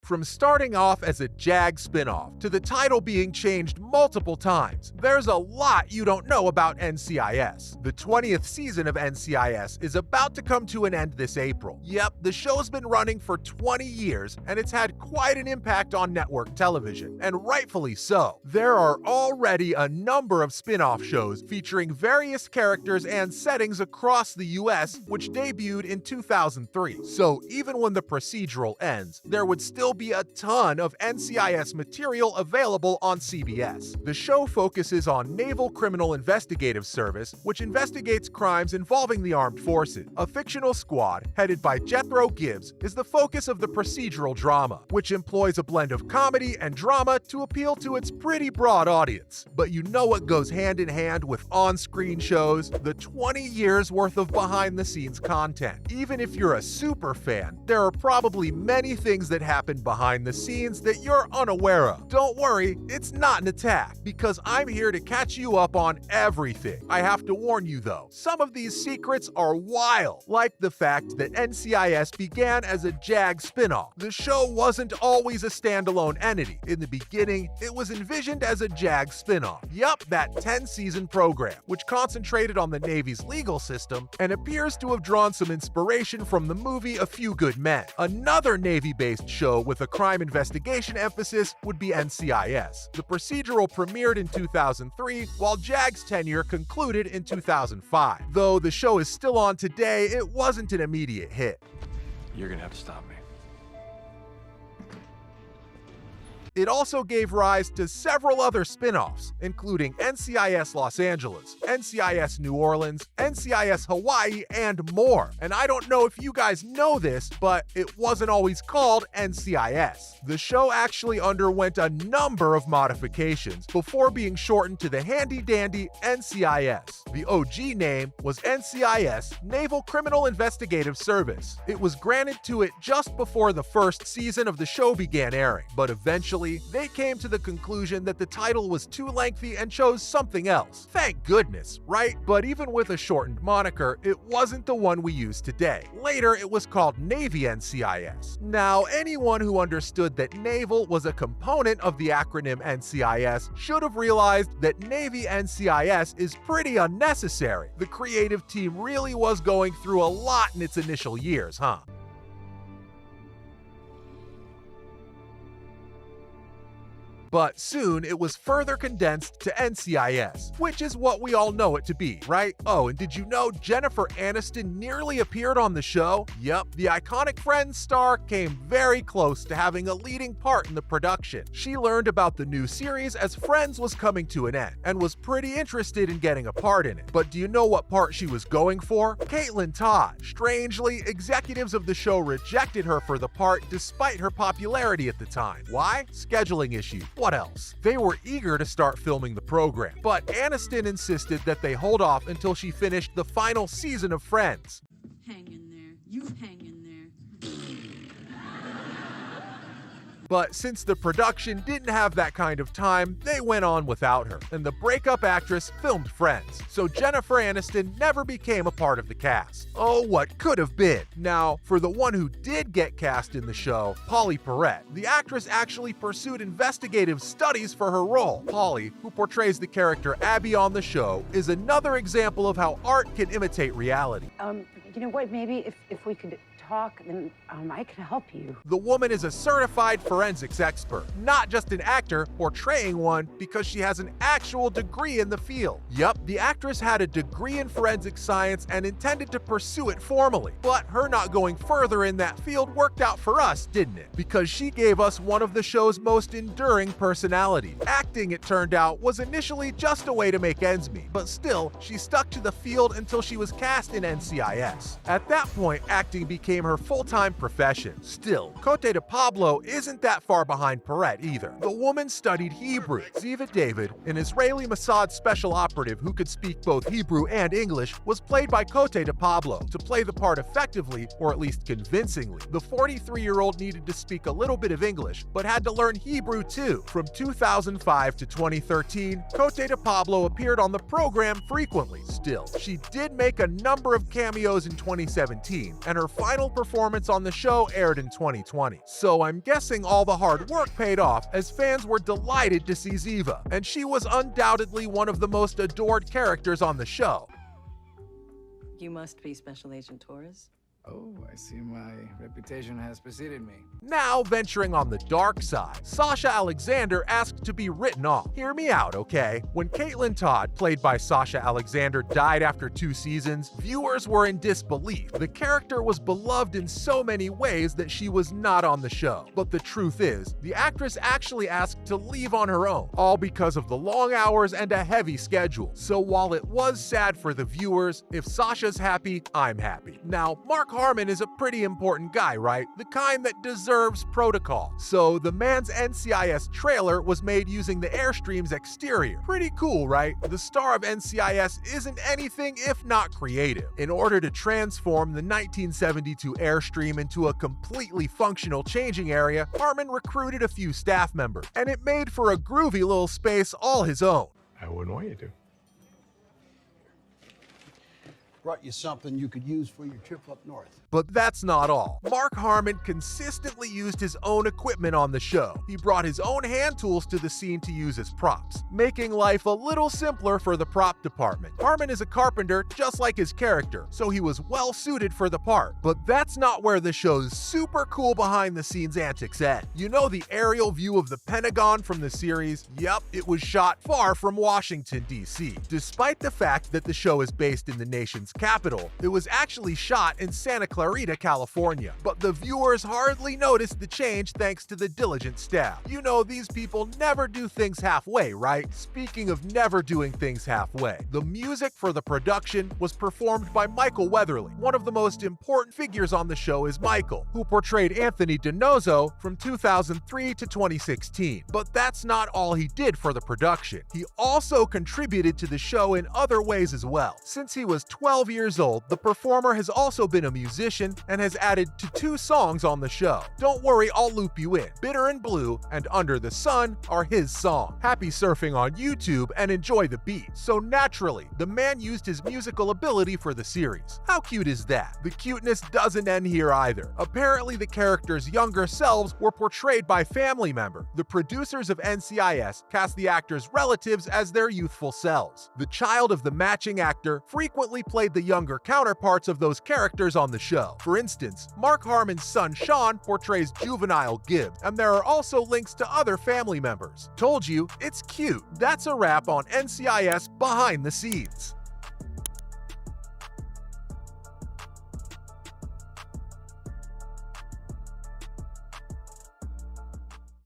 From starting off as a JAG spin-off to the title being changed multiple times, there's a lot you don't know about NCIS. The 20th season of NCIS is about to come to an end this April. Yep, the show's been running for 20 years, and it's had quite an impact on network television, and rightfully so. There are already a number of spin-off shows featuring various characters and settings across the US, which debuted in 2003. So even when the procedural ends, there would still be a ton of NCIS material available on CBS. The show focuses on Naval Criminal Investigative Service, which investigates crimes involving the armed forces. A fictional squad, headed by Jethro Gibbs, is the focus of the procedural drama, which employs a blend of comedy and drama to appeal to its pretty broad audience. But you know what goes hand in hand with on-screen shows? The 20 years worth of behind-the-scenes content. Even if you're a super fan, there are probably many things that happen behind the scenes that you're unaware of. Don't worry, it's not an attack, because I'm here to catch you up on everything. I have to warn you though, some of these secrets are wild, like the fact that NCIS began as a JAG spin-off. The show wasn't always a standalone entity. In the beginning, it was envisioned as a JAG spin-off. Yup, that 10-season program, which concentrated on the Navy's legal system and appears to have drawn some inspiration from the movie A Few Good Men. Another Navy-based show with a crime investigation emphasis would be NCIS. The procedural premiered in 2003, while JAG's tenure concluded in 2005. Though the show is still on today, it wasn't an immediate hit. You're gonna have to stop me. It also gave rise to several other spin-offs, including NCIS Los Angeles, NCIS New Orleans, NCIS Hawaii, and more. And I don't know if you guys know this, but it wasn't always called NCIS. The show actually underwent a number of modifications before being shortened to the handy-dandy NCIS. The OG name was NCIS, Naval Criminal Investigative Service. It was granted to it just before the first season of the show began airing, but eventually they came to the conclusion that the title was too lengthy and chose something else. Thank goodness, right? But even with a shortened moniker, it wasn't the one we use today. Later, it was called Navy NCIS. Now, anyone who understood that naval was a component of the acronym NCIS should have realized that Navy NCIS is pretty unnecessary. The creative team really was going through a lot in its initial years, huh? But soon it was further condensed to NCIS, which is what we all know it to be, right? Oh, and did you know Jennifer Aniston nearly appeared on the show? Yup, the iconic Friends star came very close to having a leading part in the production. She learned about the new series as Friends was coming to an end, and was pretty interested in getting a part in it. But do you know what part she was going for? Caitlin Todd. Strangely, executives of the show rejected her for the part despite her popularity at the time. Why? Scheduling issues. What else? They were eager to start filming the program, but Aniston insisted that they hold off until she finished the final season of Friends. Hang in there. You hang in there. But since the production didn't have that kind of time, they went on without her, and the breakup actress filmed Friends, so Jennifer Aniston never became a part of the cast. Oh, what could have been. Now, for the one who did get cast in the show, Polly Perrette, the actress actually pursued investigative studies for her role. Polly, who portrays the character Abby on the show, is another example of how art can imitate reality. You know what, maybe if we could talk, then I can help you. The woman is a certified forensics expert, not just an actor portraying one because she has an actual degree in the field. Yup, the actress had a degree in forensic science and intended to pursue it formally, but her not going further in that field worked out for us, didn't it? Because she gave us one of the show's most enduring personalities. Acting, it turned out, was initially just a way to make ends meet, but still, she stuck to the field until she was cast in NCIS. At that point, acting became her full-time profession. Still, Cote de Pablo isn't that far behind Perrette either. The woman studied Hebrew. Ziva David, an Israeli Mossad special operative who could speak both Hebrew and English, was played by Cote de Pablo. To play the part effectively, or at least convincingly, the 43-year-old needed to speak a little bit of English, but had to learn Hebrew too. From 2005 to 2013, Cote de Pablo appeared on the program frequently. Still, she did make a number of cameos in 2017, and her final final performance on the show aired in 2020. So I'm guessing all the hard work paid off, as fans were delighted to see Ziva, and she was undoubtedly one of the most adored characters on the show. You must be Special Agent Torres. Oh, I see my reputation has preceded me. Now venturing on the dark side, Sasha Alexander asked to be written off. Hear me out, okay? When Caitlin Todd, played by Sasha Alexander, died after 2 seasons, viewers were in disbelief. The character was beloved in so many ways that she was not on the show. But the truth is, the actress actually asked to leave on her own, all because of the long hours and a heavy schedule. So while it was sad for the viewers, if Sasha's happy, I'm happy. Now, Mark Harmon is a pretty important guy, right? The kind that deserves protocol. So the man's NCIS trailer was made using the Airstream's exterior. Pretty cool, right? The star of NCIS isn't anything if not creative. In order to transform the 1972 Airstream into a completely functional changing area, Harmon recruited a few staff members, and it made for a groovy little space all his own. I wouldn't want you to. Brought you something you could use for your trip up north. But that's not all. Mark Harmon consistently used his own equipment on the show. He brought his own hand tools to the scene to use as props, making life a little simpler for the prop department. Harmon is a carpenter just like his character, so he was well suited for the part. But that's not where the show's super cool behind the scenes antics end. You know the aerial view of the Pentagon from the series? Yep, it was shot far from Washington, D.C. Despite the fact that the show is based in the nation's capital, it was actually shot in Santa Clarita, California. But the viewers hardly noticed the change thanks to the diligent staff. You know, these people never do things halfway, right? Speaking of never doing things halfway, the music for the production was performed by Michael Weatherly. One of the most important figures on the show is Michael, who portrayed Anthony DiNozzo from 2003 to 2016. But that's not all he did for the production. He also contributed to the show in other ways as well. Since he was 12 years old, the performer has also been a musician and has added to 2 songs on the show. Don't worry, I'll loop you in. Bitter and Blue and Under the Sun are his song. Happy surfing on YouTube and enjoy the beat. So naturally, the man used his musical ability for the series. How cute is that? The cuteness doesn't end here either. Apparently, the characters' younger selves were portrayed by family members. The producers of NCIS cast the actors' relatives as their youthful selves. The child of the matching actor frequently played the younger counterparts of those characters on the show. For instance, Mark Harmon's son Sean portrays juvenile Gibbs, and there are also links to other family members. Told you, it's cute. That's a wrap on NCIS Behind the Scenes.